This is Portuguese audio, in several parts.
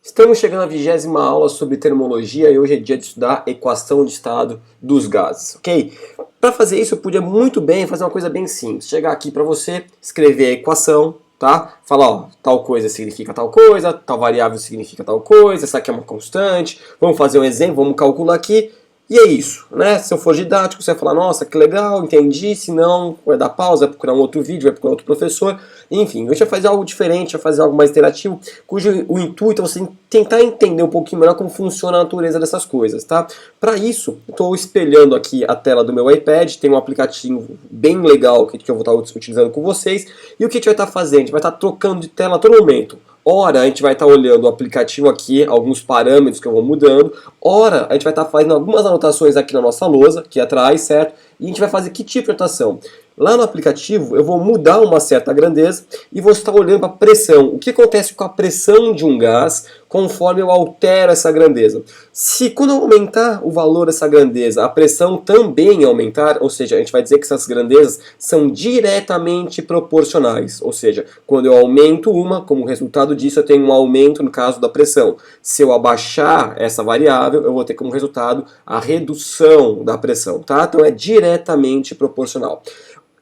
Estamos chegando à 20ª aula sobre termologia e hoje é dia de estudar equação de estado dos gases, ok? Para fazer isso eu podia muito bem fazer uma coisa bem simples, chegar aqui para você, escrever a equação, tá? Falar, ó, tal coisa significa tal coisa, tal variável significa tal coisa, essa aqui é uma constante, vamos fazer um exemplo, vamos calcular aqui. E é isso, né? Se eu for didático, você vai falar, nossa, que legal, entendi. Se não, vai dar pausa, vai procurar um outro vídeo, vai procurar outro professor. Enfim, a gente vai fazer algo diferente, vai fazer algo mais interativo, cujo o intuito é você tentar entender um pouquinho melhor como funciona a natureza dessas coisas, tá? Para isso, eu estou espelhando aqui a tela do meu iPad, tem um aplicativo bem legal que eu vou estar utilizando com vocês. E o que a gente vai estar fazendo? A gente vai estar trocando de tela a todo momento. Ora, a gente vai estar olhando o aplicativo aqui, alguns parâmetros que eu vou mudando. Ora, a gente vai estar fazendo algumas anotações aqui na nossa lousa, aqui atrás, certo? E a gente vai fazer que tipo de anotação? Lá no aplicativo eu vou mudar uma certa grandeza e vou estar olhando para a pressão. O que acontece com a pressão de um gás conforme eu altero essa grandeza? Se quando eu aumentar o valor dessa grandeza, a pressão também aumentar, ou seja, a gente vai dizer que essas grandezas são diretamente proporcionais. Ou seja, quando eu aumento uma, como resultado disso eu tenho um aumento no caso da pressão. Se eu abaixar essa variável, eu vou ter como resultado a redução da pressão, tá? Então é diretamente proporcional.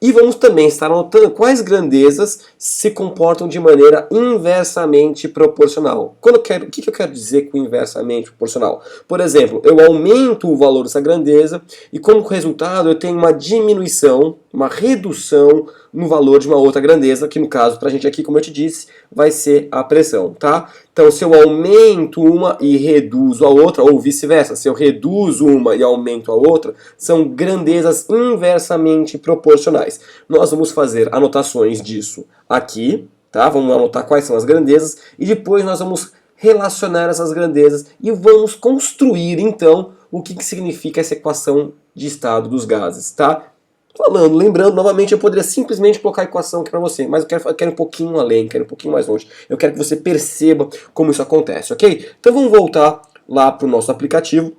E vamos também estar anotando quais grandezas se comportam de maneira inversamente proporcional. O que eu quero dizer com inversamente proporcional? Por exemplo, eu aumento o valor dessa grandeza e como resultado eu tenho uma diminuição, uma redução no valor de uma outra grandeza, que no caso, para a gente aqui, como eu te disse, vai ser a pressão, tá? Então, se eu aumento uma e reduzo a outra, ou vice-versa, se eu reduzo uma e aumento a outra, são grandezas inversamente proporcionais. Nós vamos fazer anotações disso aqui, tá? Vamos anotar quais são as grandezas e depois nós vamos relacionar essas grandezas e vamos construir, então, o que significa essa equação de estado dos gases, tá? Lembrando, novamente, eu poderia simplesmente colocar a equação aqui para você, mas eu quero um pouquinho além, quero um pouquinho mais longe. Eu quero que você perceba como isso acontece, ok? Então vamos voltar lá para o nosso aplicativo,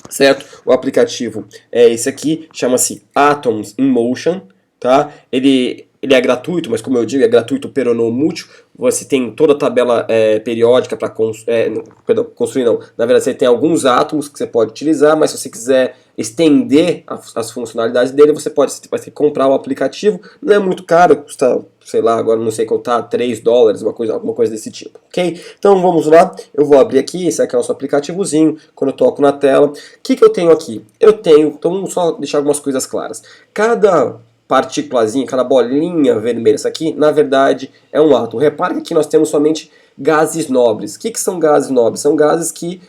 certo? O aplicativo é esse aqui, chama-se Atoms in Motion, tá? Ele é gratuito, mas como eu digo, é gratuito peronomútil. Você tem toda a tabela periódica para construir, não. Na verdade, você tem alguns átomos que você pode utilizar, mas se você quiser estender as funcionalidades dele, você vai ter que comprar o aplicativo. Não é muito caro, custa, sei lá, agora não sei contar, $3, alguma coisa desse tipo, ok? Então vamos lá, eu vou abrir aqui, esse aqui é o nosso aplicativozinho, quando eu toco na tela. O que eu tenho aqui? Então vamos só deixar algumas coisas claras. Cada partículazinha, cada bolinha vermelha, essa aqui, na verdade é um átomo. Repare que aqui nós temos somente gases nobres. O que são gases nobres? São gases que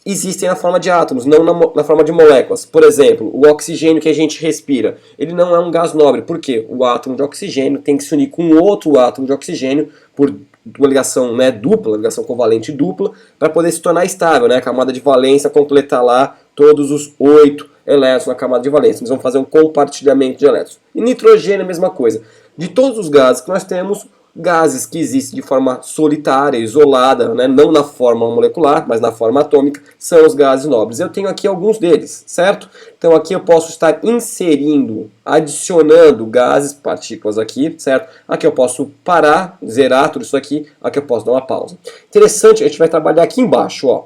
existem na forma de átomos, não na forma de moléculas. Por exemplo, o oxigênio que a gente respira, ele não é um gás nobre. Por quê? O átomo de oxigênio tem que se unir com outro átomo de oxigênio por uma ligação dupla, ligação covalente dupla, para poder se tornar estável, a camada de valência completar lá todos os 8 elétrons na camada de valência. Nós vamos fazer um compartilhamento de elétrons. E nitrogênio é a mesma coisa. De todos os gases que nós temos, gases que existem de forma solitária, isolada, não na forma molecular, mas na forma atômica, são os gases nobres. Eu tenho aqui alguns deles, certo? Então aqui eu posso estar inserindo, adicionando gases, partículas aqui, certo? Aqui eu posso parar, zerar tudo isso aqui, aqui eu posso dar uma pausa. Interessante, a gente vai trabalhar aqui embaixo, ó.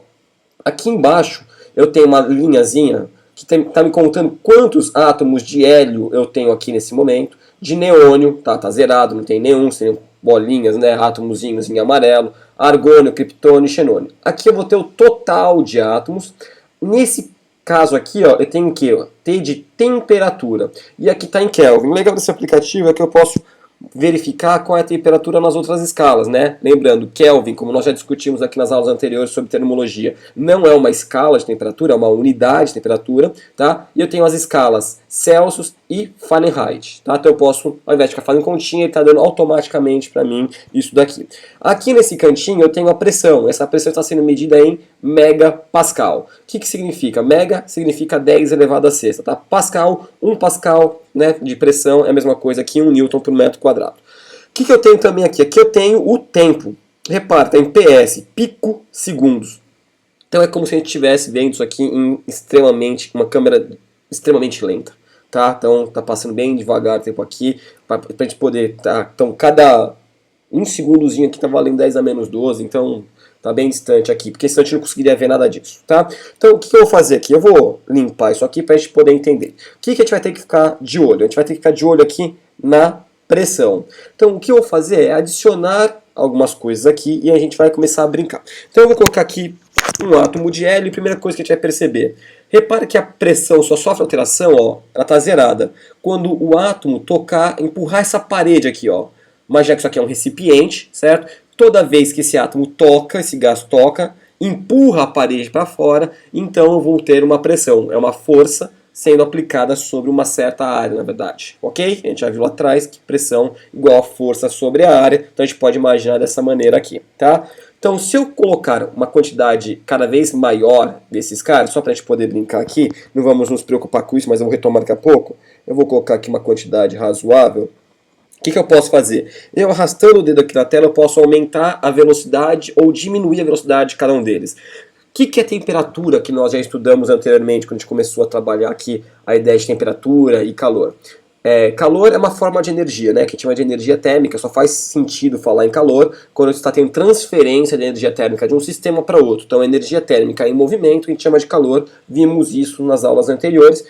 Aqui embaixo eu tenho uma linhazinha que está me contando quantos átomos de hélio eu tenho aqui nesse momento. De neônio, tá zerado, não tem nenhum, seriam bolinhas, átomozinhos em amarelo. Argônio, criptônio e xenônio. Aqui eu vou ter o total de átomos. Nesse caso aqui, ó, eu tenho o quê? T de temperatura. E aqui está em Kelvin. O legal desse aplicativo é que eu posso verificar qual é a temperatura nas outras escalas, Lembrando, Kelvin, como nós já discutimos aqui nas aulas anteriores sobre termologia, não é uma escala de temperatura, é uma unidade de temperatura, tá? E eu tenho as escalas Celsius e Fahrenheit, tá? Então eu posso, ao invés de ficar fazendo continha, ele está dando automaticamente para mim isso daqui. Aqui nesse cantinho eu tenho a pressão. Essa pressão está sendo medida em megapascal. O que significa? Mega significa 10 elevado a sexta, tá? Pascal, 1 pascal, de pressão é a mesma coisa que 1 newton por metro quadrado. O que eu tenho também aqui? Aqui eu tenho o tempo. Repara, está em PS, pico segundos. Então é como se a gente estivesse vendo isso aqui em uma câmera extremamente lenta. Tá? Então tá passando bem devagar o tempo aqui, para a gente poder... Tá? Então cada Um segundozinho aqui tá valendo 10 a menos 12, então tá bem distante aqui, porque senão a gente não conseguiria ver nada disso, tá? Então o que eu vou fazer aqui? Eu vou limpar isso aqui pra gente poder entender. O que a gente vai ter que ficar de olho? A gente vai ter que ficar de olho aqui na pressão. Então o que eu vou fazer é adicionar algumas coisas aqui e a gente vai começar a brincar. Então eu vou colocar aqui um átomo de hélio e a primeira coisa que a gente vai perceber. Repare que a pressão só sofre alteração, ó, ela está zerada, quando o átomo tocar, empurrar essa parede aqui, ó. Mas já que isso aqui é um recipiente, certo? Toda vez que esse átomo toca, esse gás toca, empurra a parede para fora, então eu vou ter uma pressão. É uma força sendo aplicada sobre uma certa área, na verdade. Ok? A gente já viu lá atrás que pressão igual a força sobre a área, então a gente pode imaginar dessa maneira aqui, tá? Então, se eu colocar uma quantidade cada vez maior desses caras, só para a gente poder brincar aqui, não vamos nos preocupar com isso, mas eu vou retomar daqui a pouco, eu vou colocar aqui uma quantidade razoável. O que eu posso fazer? Eu arrastando o dedo aqui na tela, eu posso aumentar a velocidade ou diminuir a velocidade de cada um deles. O que é temperatura, que nós já estudamos anteriormente, quando a gente começou a trabalhar aqui a ideia de temperatura e calor? Calor é uma forma de energia, né, que a gente chama de energia térmica, só faz sentido falar em calor quando você está tendo transferência de energia térmica de um sistema para outro. Então, energia térmica em movimento, a gente chama de calor, vimos isso nas aulas anteriores.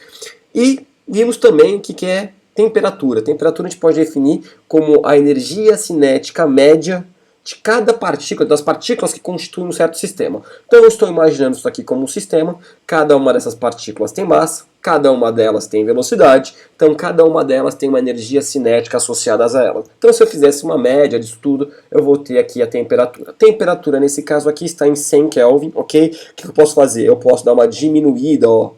E vimos também o que é temperatura. Temperatura a gente pode definir como a energia cinética média de cada partícula, das partículas que constituem um certo sistema. Então eu estou imaginando isso aqui como um sistema, cada uma dessas partículas tem massa, cada uma delas tem velocidade, então cada uma delas tem uma energia cinética associada a ela. Então se eu fizesse uma média disso tudo, eu vou ter aqui a temperatura. A temperatura nesse caso aqui está em 100 Kelvin, ok? O que eu posso fazer? Eu posso dar uma diminuída, ó,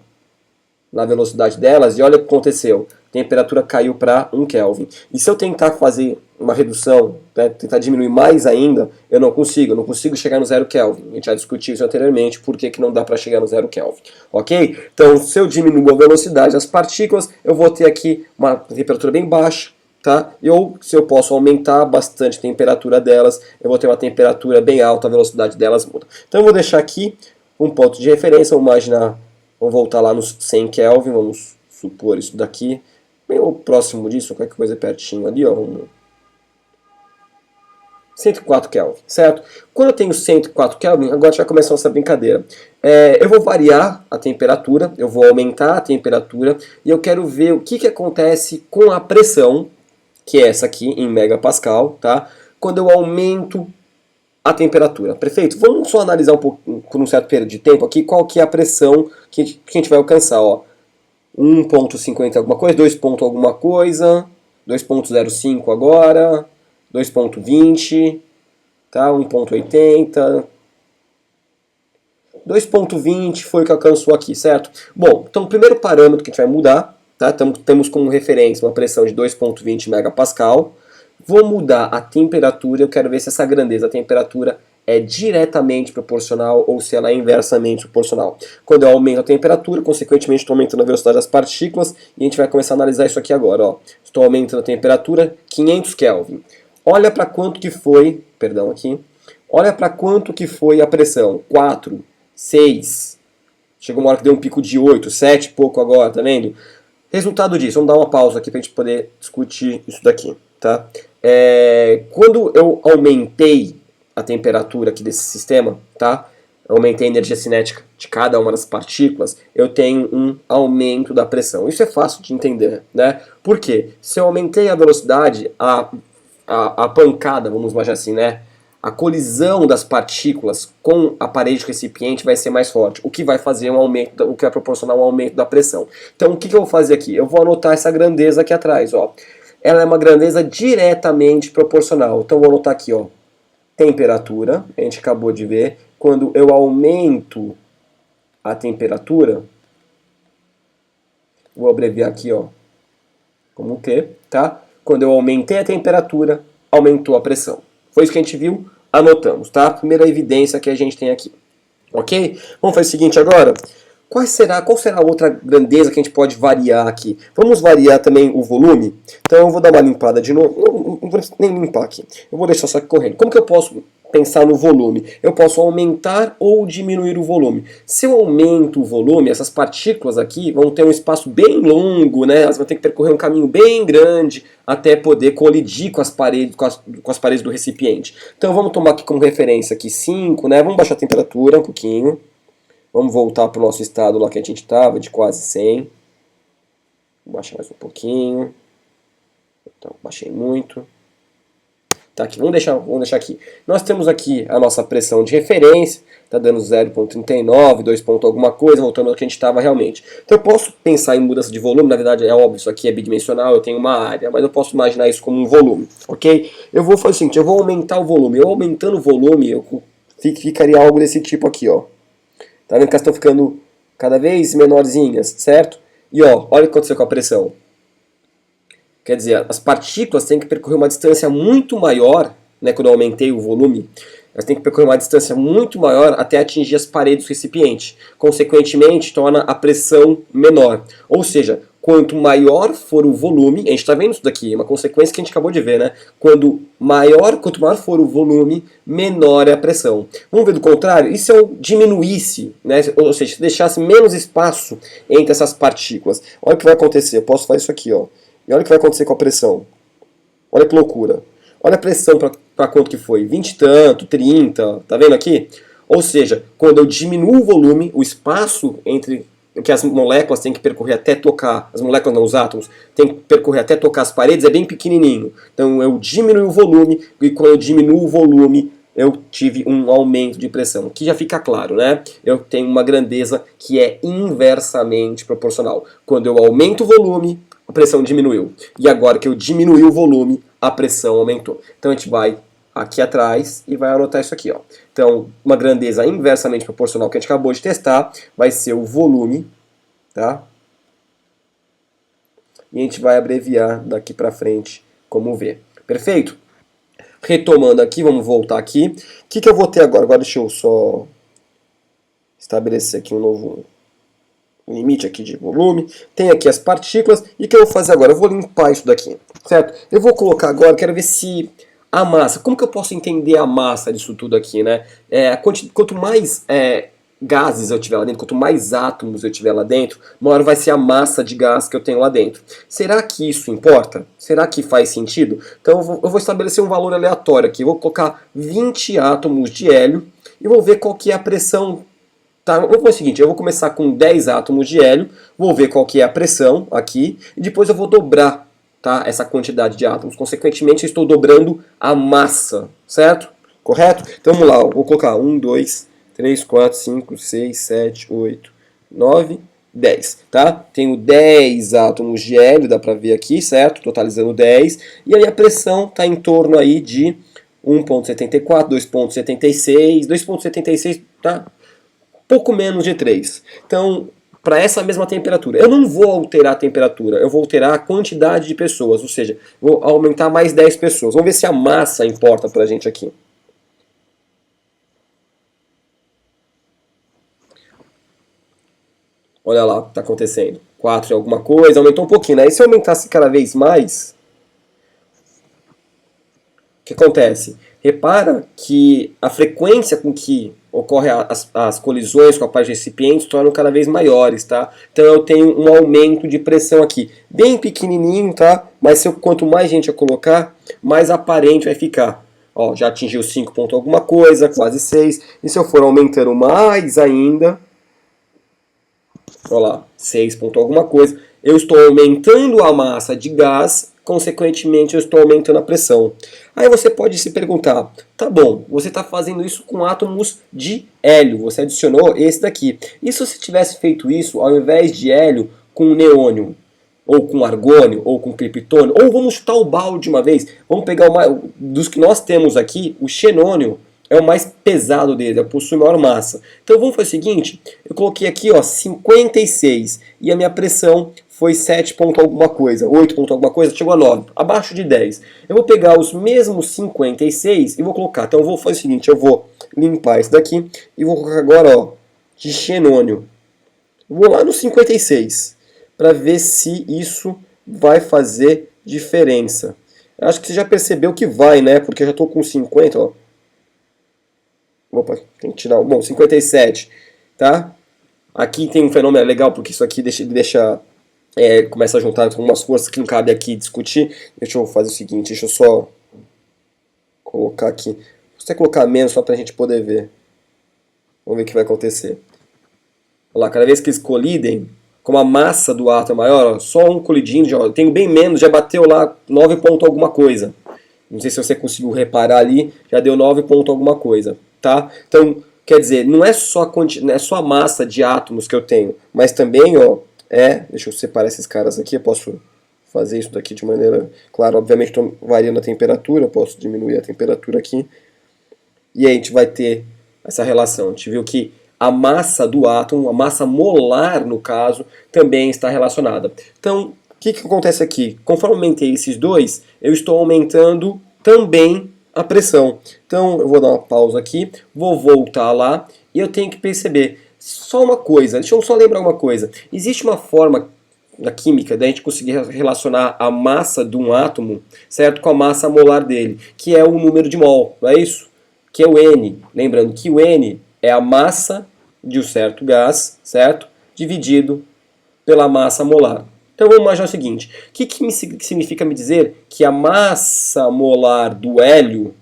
na velocidade delas, e olha o que aconteceu. A temperatura caiu para 1 Kelvin. E se eu tentar fazer uma redução, né, tentar diminuir mais ainda, eu não consigo chegar no 0 Kelvin. A gente já discutiu isso anteriormente, por que não dá para chegar no 0 Kelvin. Ok? Então, se eu diminuo a velocidade das partículas, eu vou ter aqui uma temperatura bem baixa, tá? Ou se eu posso aumentar bastante a temperatura delas, eu vou ter uma temperatura bem alta, a velocidade delas muda. Então eu vou deixar aqui um ponto de referência, vamos imaginar, vamos voltar lá nos 100 Kelvin, vamos supor isso daqui, bem próximo disso, qualquer coisa pertinho ali, ó, 104 Kelvin, certo? Quando eu tenho 104 Kelvin, agora já começa a nossa brincadeira. Eu vou variar a temperatura, eu vou aumentar a temperatura, e eu quero ver o que acontece com a pressão, que é essa aqui em megapascal, tá? Quando eu aumento a temperatura. Perfeito? Vamos só analisar um pouco, por um certo período de tempo aqui, qual que é a pressão que a gente vai alcançar, ó. 1.50 alguma coisa, 2 ponto alguma coisa, 2.05 agora, 2.20, tá? 1.80, 2.20 foi o que alcançou aqui, certo? Bom, então o primeiro parâmetro que a gente vai mudar, tá? Temos como referência uma pressão de 2.20 megapascal. Vou mudar a temperatura, eu quero ver se essa grandeza da temperatura é diretamente proporcional ou se ela é inversamente proporcional. Quando eu aumento a temperatura, consequentemente estou aumentando a velocidade das partículas e a gente vai começar a analisar isso aqui agora. Ó. Estou aumentando a temperatura 500 Kelvin. Olha para quanto que foi, perdão aqui, olha para quanto que foi a pressão. 4, 6, chegou uma hora que deu um pico de 8, 7 e pouco agora, tá vendo? Resultado disso, vamos dar uma pausa aqui para a gente poder discutir isso daqui. Tá? Quando eu aumentei a temperatura aqui desse sistema, tá? Aumentei a energia cinética de cada uma das partículas, eu tenho um aumento da pressão. Isso é fácil de entender, né? Por quê? Se eu aumentei a velocidade, a pancada, vamos imaginar assim, né? A colisão das partículas com a parede do recipiente vai ser mais forte, o que vai fazer um aumento, o que vai proporcionar um aumento da pressão. Então, o que eu vou fazer aqui? Eu vou anotar essa grandeza aqui atrás, ó. Ela é uma grandeza diretamente proporcional. Então, vou anotar aqui, ó, temperatura, a gente acabou de ver. Quando eu aumento a temperatura, vou abreviar aqui, ó, como Q, tá? Quando eu aumentei a temperatura, aumentou a pressão. Foi isso que a gente viu, anotamos, tá? Primeira evidência que a gente tem aqui. Ok? Vamos fazer o seguinte agora. Qual será a outra grandeza que a gente pode variar aqui? Vamos variar também o volume? Então eu vou dar uma limpada de novo. Não vou nem limpar aqui. Eu vou deixar só aqui correndo. Como que eu posso pensar no volume. Eu posso aumentar ou diminuir o volume. Se eu aumento o volume, essas partículas aqui vão ter um espaço bem longo, né? Elas vão ter que percorrer um caminho bem grande até poder colidir com as paredes, com as paredes do recipiente. Então vamos tomar aqui como referência aqui 5, né? Vamos baixar a temperatura um pouquinho. Vamos voltar para o nosso estado lá que a gente estava, de quase 100. Vou baixar mais um pouquinho. Então, baixei muito. Tá aqui, vamos deixar aqui. Nós temos aqui a nossa pressão de referência, está dando 0,39, 2 ponto alguma coisa, voltando ao que a gente estava realmente. Então eu posso pensar em mudança de volume, na verdade é óbvio, isso aqui é bidimensional, eu tenho uma área, mas eu posso imaginar isso como um volume, ok? Eu vou fazer o seguinte, eu vou aumentar o volume. Eu aumentando o volume, ficaria algo desse tipo aqui, ó. Tá vendo que elas estão ficando cada vez menorzinhas, certo? E ó, olha o que aconteceu com a pressão. Quer dizer, as partículas têm que percorrer uma distância muito maior, né, quando eu aumentei o volume, elas têm que percorrer uma distância muito maior até atingir as paredes do recipiente. Consequentemente, torna a pressão menor. Ou seja, quanto maior for o volume, a gente está vendo isso daqui, é uma consequência que a gente acabou de ver, né? Quanto maior for o volume, menor é a pressão. Vamos ver do contrário? E se eu diminuísse, né? Ou seja, se deixasse menos espaço entre essas partículas? Olha o que vai acontecer, eu posso fazer isso aqui, ó. E olha o que vai acontecer com a pressão. Olha que loucura. Olha a pressão para quanto que foi. 20 e tanto, 30, tá vendo aqui? Ou seja, quando eu diminuo o volume, o espaço entre que as moléculas têm que percorrer até tocar, as moléculas não, os átomos, têm que percorrer até tocar as paredes, é bem pequenininho. Então eu diminuo o volume, e quando eu diminuo o volume, eu tive um aumento de pressão. Aqui já fica claro, né? Eu tenho uma grandeza que é inversamente proporcional. Quando eu aumento o volume, a pressão diminuiu. E agora que eu diminui o volume, a pressão aumentou. Então a gente vai aqui atrás e vai anotar isso aqui, ó. Então, uma grandeza inversamente proporcional que a gente acabou de testar vai ser o volume, tá? E a gente vai abreviar daqui para frente como V. Perfeito? Retomando aqui, vamos voltar aqui. O que eu vou ter agora? Agora deixa eu só estabelecer aqui um novo limite aqui de volume. Tem aqui as partículas. E o que eu vou fazer agora? Eu vou limpar isso daqui, certo? Eu vou colocar agora, quero ver se a massa, como que eu posso entender a massa disso tudo aqui, né? Quanto mais gases eu tiver lá dentro, quanto mais átomos eu tiver lá dentro, maior vai ser a massa de gás que eu tenho lá dentro. Será que isso importa? Será que faz sentido? Então eu vou estabelecer um valor aleatório aqui. Eu vou colocar 20 átomos de hélio e vou ver qual que é a pressão. Tá? Vou fazer o seguinte, eu vou começar com 10 átomos de hélio, vou ver qual que é a pressão aqui, e depois eu vou dobrar, tá, essa quantidade de átomos. Consequentemente, eu estou dobrando a massa, certo? Correto? Então vamos lá, eu vou colocar 1, 2, 3, 4, 5, 6, 7, 8, 9, 10. Tá? Tenho 10 átomos de hélio, dá pra ver aqui, certo? Totalizando 10. E aí a pressão está em torno aí de 1,74, 2,76, 2,76, tá? Pouco menos de 3. Então, para essa mesma temperatura, eu não vou alterar a temperatura, eu vou alterar a quantidade de pessoas, ou seja, vou aumentar mais 10 pessoas. Vamos ver se a massa importa para a gente aqui. Olha lá o que está acontecendo. 4 e alguma coisa, aumentou um pouquinho, né? E se eu aumentasse cada vez mais, o que acontece? Repara que a frequência com que ocorre as colisões com a parte do recipiente se tornam cada vez maiores, tá? Então eu tenho um aumento de pressão aqui, bem pequenininho, tá? Mas quanto mais gente eu colocar, mais aparente vai ficar. Ó, já atingiu 5 ponto alguma coisa, quase 6. E se eu for aumentando mais ainda, olha lá, 6 ponto alguma coisa, eu estou aumentando a massa de gás, consequentemente eu estou aumentando a pressão. Aí você pode se perguntar, tá bom, você está fazendo isso com átomos de hélio, você adicionou esse daqui. E se você tivesse feito isso ao invés de hélio com neônio, ou com argônio, ou com criptônio, ou vamos chutar o balde de uma vez, vamos pegar dos que nós temos aqui, o xenônio é o mais pesado dele, possui maior massa. Então vamos fazer o seguinte, eu coloquei aqui ó, 56 e a minha pressão foi 7 ponto alguma coisa, 8 ponto alguma coisa, chegou a 9, abaixo de 10. Eu vou pegar os mesmos 56 e vou colocar. Então eu vou fazer o seguinte, eu vou limpar esse daqui e vou colocar agora ó, de xenônio. Vou lá no 56 para ver se isso vai fazer diferença. Eu acho que você já percebeu que vai, né? Porque eu já estou com 50, ó. Opa, tem que tirar. Bom, 57, tá? Aqui tem um fenômeno legal, porque isso aqui começa a juntar algumas forças que não cabe aqui discutir. Deixa eu fazer o seguinte, deixa eu só colocar aqui. Vou até colocar menos só pra gente poder ver. Vamos ver o que vai acontecer. Olha lá, cada vez que eles colidem, como a massa do átomo é maior, ó, só um colidindo, eu tenho bem menos, já bateu lá 9 ponto alguma coisa. Não sei se você conseguiu reparar ali, já deu 9 ponto alguma coisa, tá? Então, quer dizer, não é só não é só a massa de átomos que eu tenho, mas também, ó, deixa eu separar esses caras aqui, eu posso fazer isso daqui de maneira, claro, obviamente estou variando a temperatura, eu posso diminuir a temperatura aqui, e aí a gente vai ter essa relação. A gente viu que a massa do átomo, a massa molar no caso, também está relacionada. Então, o que acontece aqui? Conforme eu aumentei esses dois, eu estou aumentando também a pressão. Então, eu vou dar uma pausa aqui, vou voltar lá e eu tenho que perceber só uma coisa. Deixa eu só lembrar uma coisa. Existe uma forma na química da gente conseguir relacionar a massa de um átomo, certo, com a massa molar dele, que é o número de mol, não é isso? Que é o N. Lembrando que o N é a massa de um certo gás, certo? Dividido pela massa molar. Então vamos imaginar o seguinte: o que significa me dizer que a massa molar do hélio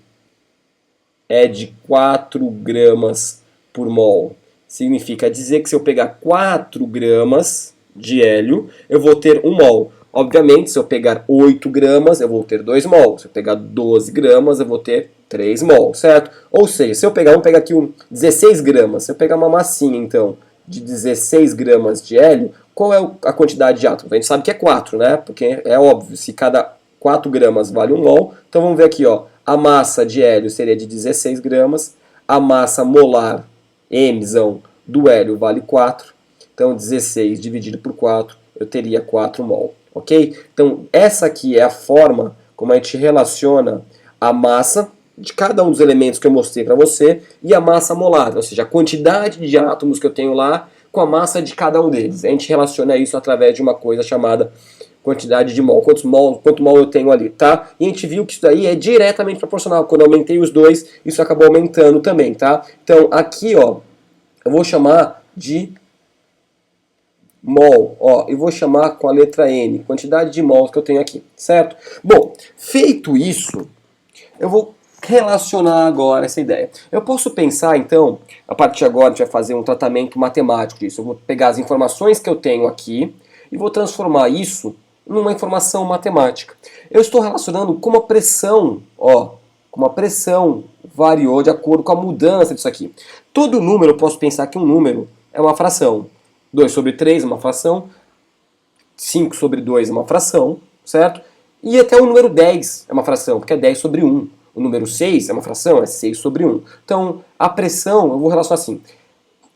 é de 4 gramas por mol? Significa dizer que se eu pegar 4 gramas de hélio, eu vou ter 1 mol. Obviamente, se eu pegar 8 gramas, eu vou ter 2 mol. Se eu pegar 12 gramas, eu vou ter 3 mol, certo? Ou seja, se eu pegar, vamos pegar aqui 16 gramas, se eu pegar uma massinha, então, de 16 gramas de hélio, qual é a quantidade de átomos? A gente sabe que é 4, né? Porque é óbvio, se cada 4 gramas vale 1 mol, então vamos ver aqui, ó, a massa de hélio seria de 16 gramas, a massa molar, Mzão, do hélio vale 4, então 16 dividido por 4, eu teria 4 mol, ok? Então essa aqui é a forma como a gente relaciona a massa de cada um dos elementos que eu mostrei para você e a massa molar, ou seja, a quantidade de átomos que eu tenho lá com a massa de cada um deles. A gente relaciona isso através de uma coisa chamada quantidade de mol, quanto mol eu tenho ali, tá? E a gente viu que isso daí é diretamente proporcional. Quando eu aumentei os dois, isso acabou aumentando também, tá? Então aqui, ó, eu vou chamar de mol, ó, eu vou chamar com a letra N, quantidade de mols que eu tenho aqui, certo? Bom, feito isso, eu vou relacionar agora essa ideia. Eu posso pensar, então, a partir de agora a gente vai fazer um tratamento matemático disso. Eu vou pegar as informações que eu tenho aqui e vou transformar isso numa informação matemática. Eu estou relacionando como a pressão, ó, como a pressão variou de acordo com a mudança disso aqui. Todo número, eu posso pensar que um número é uma fração. 2 sobre 3 é uma fração, 5 sobre 2 é uma fração, certo? E até o número 10 é uma fração, porque é 10 sobre 1. O número 6 é uma fração, é 6 sobre 1. Então, a pressão, eu vou relacionar assim.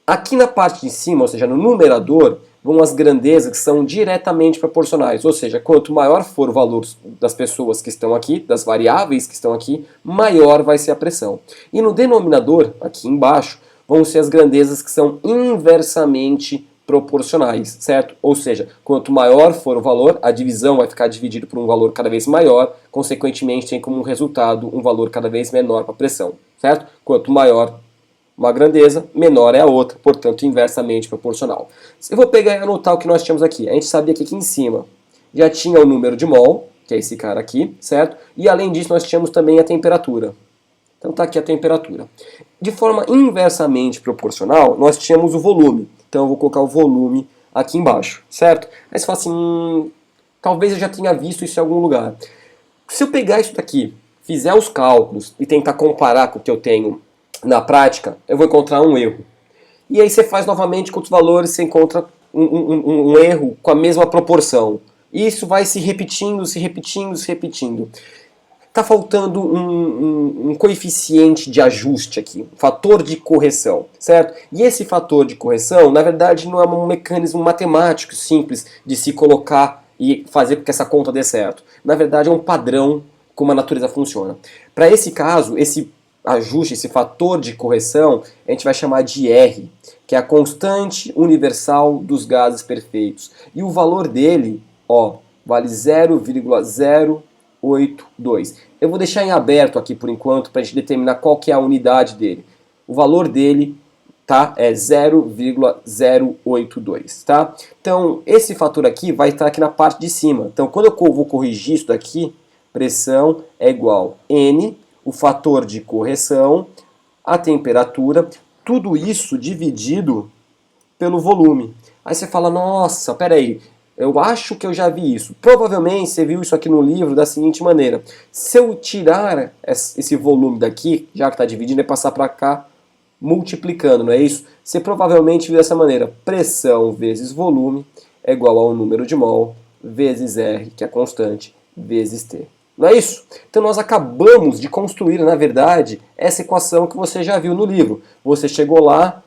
Aqui na parte de cima, ou seja, no numerador, vão as grandezas que são diretamente proporcionais. Ou seja, quanto maior for o valor das pessoas que estão aqui, das variáveis que estão aqui, maior vai ser a pressão. E no denominador, aqui embaixo, vão ser as grandezas que são inversamente proporcionais, certo? Ou seja, quanto maior for o valor, a divisão vai ficar dividida por um valor cada vez maior, consequentemente tem como resultado um valor cada vez menor para a pressão, certo? Quanto maior uma grandeza, menor é a outra, portanto inversamente proporcional. Eu vou pegar e anotar o que nós tínhamos aqui. A gente sabia que aqui em cima já tinha o número de mol, que é esse cara aqui, certo? E além disso nós tínhamos também a temperatura. Então está aqui a temperatura. De forma inversamente proporcional, nós tínhamos o volume. Então eu vou colocar o volume aqui embaixo, certo? Aí você fala assim, talvez eu já tenha visto isso em algum lugar. Se eu pegar isso daqui, fizer os cálculos e tentar comparar com o que eu tenho na prática, eu vou encontrar um erro. E aí você faz novamente com os valores, você encontra um erro com a mesma proporção. E isso vai se repetindo, se repetindo, se repetindo. Está faltando um coeficiente de ajuste aqui, um fator de correção, certo? E esse fator de correção, na verdade, não é um mecanismo matemático simples de se colocar e fazer com que essa conta dê certo. Na verdade, é um padrão como a natureza funciona. Para esse caso, esse ajuste, esse fator de correção, a gente vai chamar de R, que é a constante universal dos gases perfeitos. E o valor dele, ó, vale 0,082. Eu vou deixar em aberto aqui por enquanto para a gente determinar qual que é a unidade dele. o valor dele, tá, é 0,082, tá? Então, esse fator aqui vai estar aqui na parte de cima. Então, quando eu vou corrigir isso daqui, pressão é igual N, o fator de correção, a temperatura, tudo isso dividido pelo volume. Aí você fala, nossa, peraí, eu acho que eu já vi isso. Provavelmente você viu isso aqui no livro da seguinte maneira. Se eu tirar esse volume daqui, já que está dividindo, e passar para cá, multiplicando, não é isso? Você provavelmente viu dessa maneira. Pressão vezes volume é igual ao número de mol vezes R, que é constante, vezes T. Não é isso? Então nós acabamos de construir, na verdade, essa equação que você já viu no livro. Você chegou lá,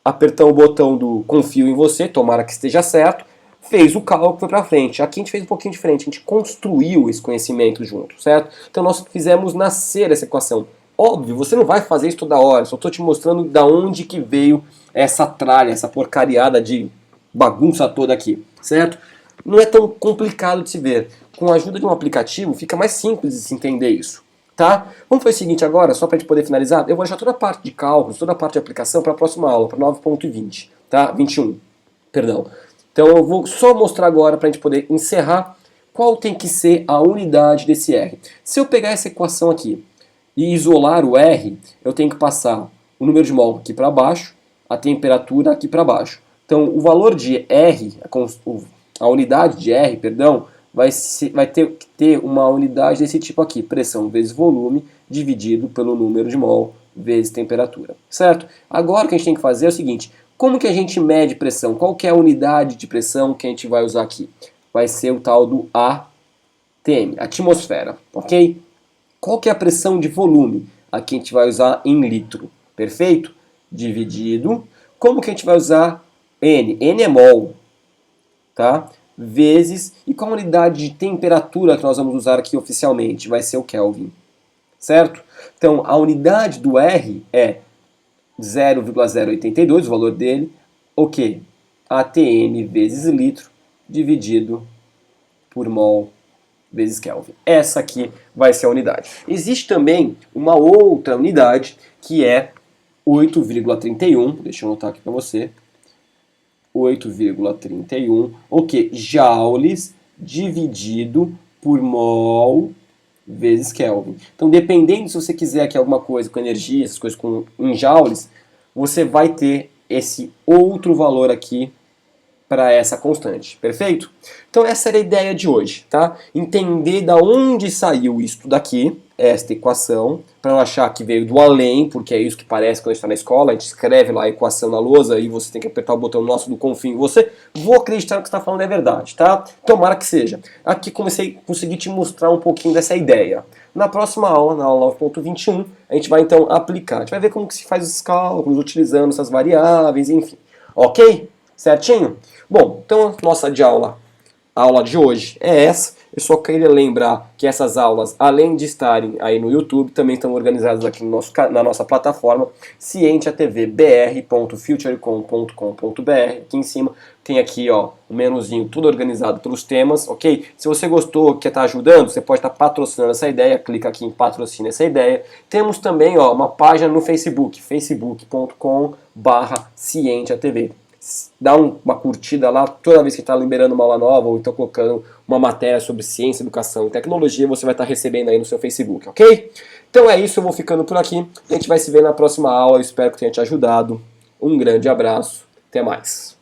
apertou o botão do confio em você, tomara que esteja certo, fez o cálculo, foi para frente. Aqui a gente fez um pouquinho diferente, a gente construiu esse conhecimento junto, certo? Então nós fizemos nascer essa equação. Óbvio, você não vai fazer isso toda hora, só estou te mostrando da onde que veio essa tralha, essa porcariada de bagunça toda aqui, certo? Não é tão complicado de se ver. Com a ajuda de um aplicativo fica mais simples de se entender isso, tá? Vamos fazer o seguinte agora, só para a gente poder finalizar, eu vou deixar toda a parte de cálculos, toda a parte de aplicação para a próxima aula, para 9.20, tá? 21, perdão. Então eu vou só mostrar agora para a gente poder encerrar qual tem que ser a unidade desse R. Se eu pegar essa equação aqui e isolar o R, eu tenho que passar o número de mol aqui para baixo, a temperatura aqui para baixo. Então o valor de R, a unidade de R, perdão, vai ter que ter uma unidade desse tipo aqui, pressão vezes volume, dividido pelo número de mol vezes temperatura, certo? Agora o que a gente tem que fazer é o seguinte, como que a gente mede pressão? Qual que é a unidade de pressão que a gente vai usar aqui? Vai ser o tal do ATM, atmosfera, ok? Qual que é a pressão de volume? Aqui a gente vai usar em litro, perfeito? Dividido, como que a gente vai usar N? N é mol, tá? Vezes, e qual a unidade de temperatura que nós vamos usar aqui oficialmente? Vai ser o Kelvin, certo? Então, a unidade do R é 0,082, o valor dele, o que? ATM vezes litro, dividido por mol vezes Kelvin. Essa aqui vai ser a unidade. Existe também uma outra unidade, que é 8,31, deixa eu anotar aqui para você, 8,31, o que? Joules dividido por mol vezes Kelvin. Então, dependendo se você quiser aqui alguma coisa com energia, essas coisas em joules, você vai ter esse outro valor aqui para essa constante, perfeito? Então essa era a ideia de hoje, tá? Entender da onde saiu isso daqui, esta equação, para não achar que veio do além, porque é isso que parece quando a gente está na escola, a gente escreve lá a equação na lousa e você tem que apertar o botão nosso do confio em você. Vou acreditar que o que você está falando é verdade, tá? Tomara que seja. Aqui consegui te mostrar um pouquinho dessa ideia. Na próxima aula, na aula 9.21, a gente vai então aplicar. A gente vai ver como que se faz os cálculos, utilizando essas variáveis, enfim. Ok? Certinho? Bom, então a aula de hoje é essa. Eu só queria lembrar que essas aulas, além de estarem aí no YouTube, também estão organizadas aqui na nossa plataforma cientiatv.br.futurecom.com.br. Aqui em cima tem aqui ó, o menuzinho tudo organizado pelos temas, ok? Se você gostou, quer estar ajudando, você pode estar patrocinando essa ideia, clica aqui em patrocina essa ideia. Temos também ó, uma página no Facebook, facebook.com/cientiatv. Dá uma curtida lá, toda vez que está liberando uma aula nova ou então colocando uma matéria sobre ciência, educação e tecnologia, você vai estar recebendo aí no seu Facebook, ok? Então é isso, eu vou ficando por aqui. A gente vai se ver na próxima aula, eu espero que tenha te ajudado. Um grande abraço, até mais.